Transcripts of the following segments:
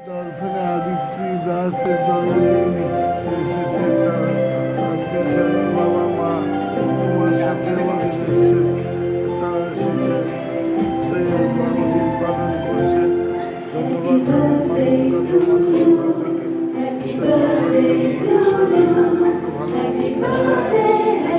দর্পণে আদিত্য দাসের জন্মদিন সে এসেছে তার আত্মীয় স্বজন বাবা মা উমার সাথে আমাদের এসছে তারা এসেছে তাই জন্মদিন পালন করছে ধন্যবাদ তাদের মানবিকতা মানসিকতাকে ঈশ্বর বাড়িতে করে ঈশ্বর এগুলোকে ভালো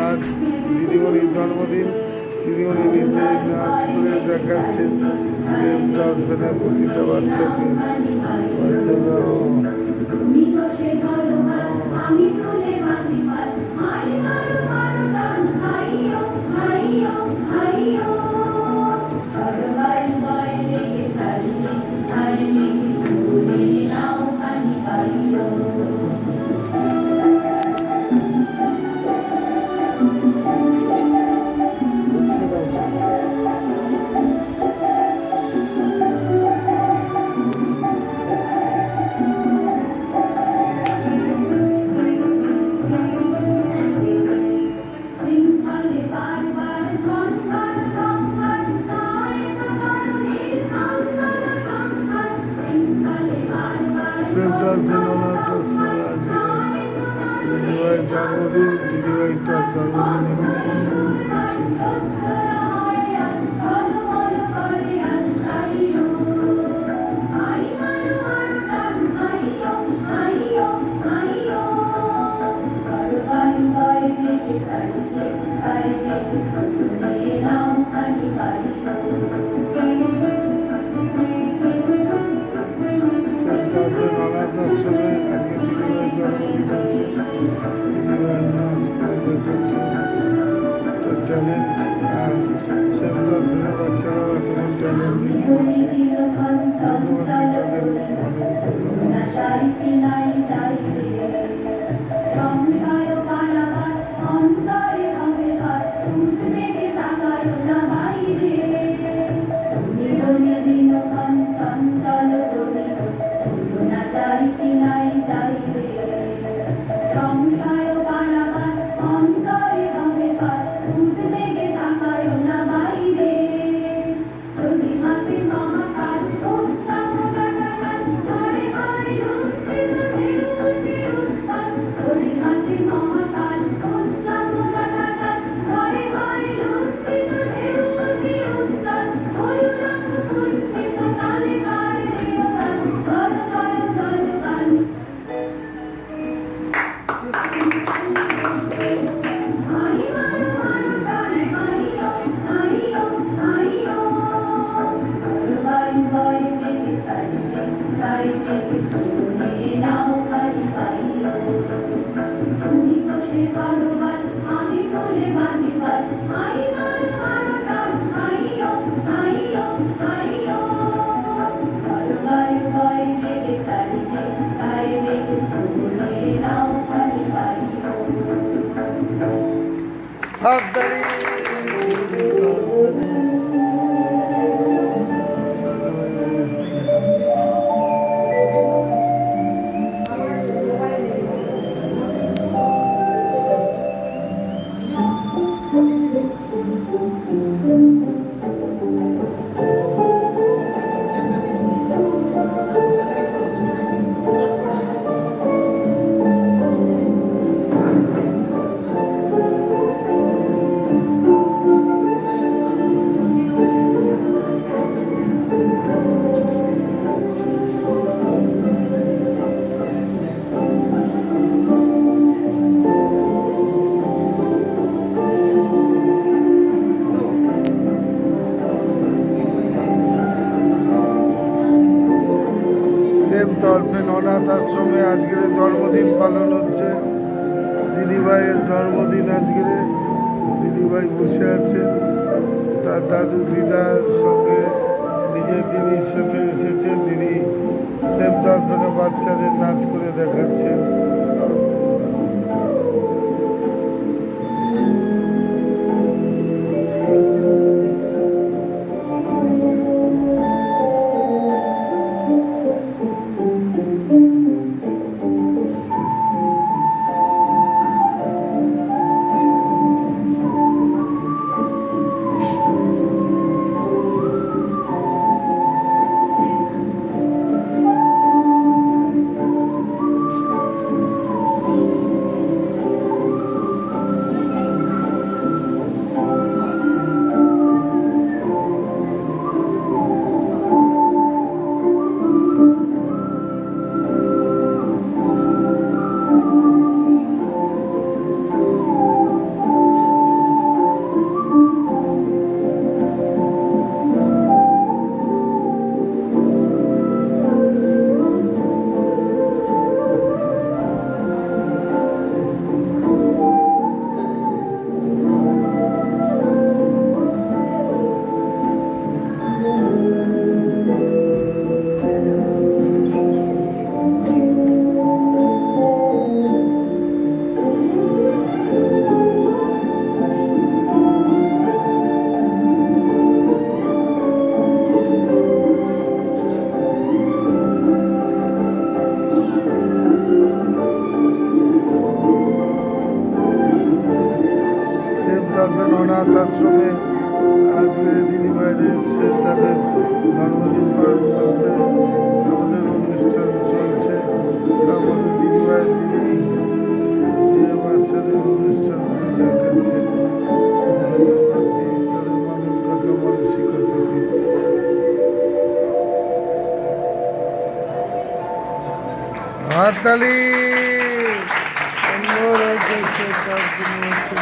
আজ দিদিমণির জন্মদিন দিদিমণি নিচে নাচ করে দেখাচ্ছেন সেভ ডলফিনে প্রতিটা বাচ্চাকে বাচ্চারা অনাথ আশ্রমে আজকে দিদিভাইয়ের জন্মদিন হচ্ছে। দিদিভাই নাচ করে দেখাচ্ছে তার ট্যালেন্ট, আর সেভ দর্পণের বাচ্চারাও এতক্ষণ ট্যালেন্ট দেখিয়েছে। ধন্যবাদ তাদের মানবিকতা হাত দাঁড়িয়ে দর্পণ অনাথ আশ্রমে আজকের জন্মদিন পালন হচ্ছে। দিদিভাইয়ের জন্মদিন আজকের। দিদিভাই বসে আছে তার দাদু দিদার সঙ্গে, নিজের দিদির সাথে এসেছে। দিদি সেভ দর্পণে বাচ্চাদের নাচ করে দেখাচ্ছে। অনাথ আশ্রমে আজকের দিদিভাইরা এসে তাদের জন্মদিন পালন করতে। আমাদের অনুষ্ঠান চলছে। আমাদের দিদিভাই দিদি বাচ্চাদের অনুষ্ঠানগুলো দেখাচ্ছে। ধন্যবাদ দিই তাদের মানবিকতা মানসিকতাকে। হাততালি। সুন্দর হয়েছে সেটার জন্য হচ্ছে।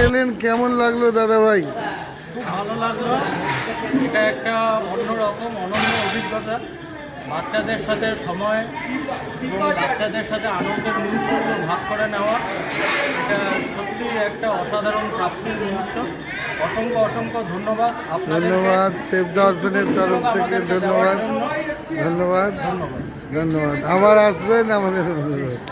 এলেন, কেমন লাগলো দাদা ভাই? খুব ভালো লাগলো। এটা একটা অন্যরকম অনন্য অভিজ্ঞতা। বাচ্চাদের সাথে সময় এবং বাচ্চাদের সাথে আনন্দের মুহূর্তগুলো ভাগ করে নেওয়া, এটা সত্যি একটা অসাধারণ প্রাপ্তির মুহূর্ত। অসংখ্য অসংখ্য ধন্যবাদ আপনাদের। ধন্যবাদ সেভ দ্য অরফেনেজ তরফ থেকে। ধন্যবাদ ধন্যবাদ ধন্যবাদ। ধন্যবাদ। আবার আসবেন আমাদের অনুরোধ।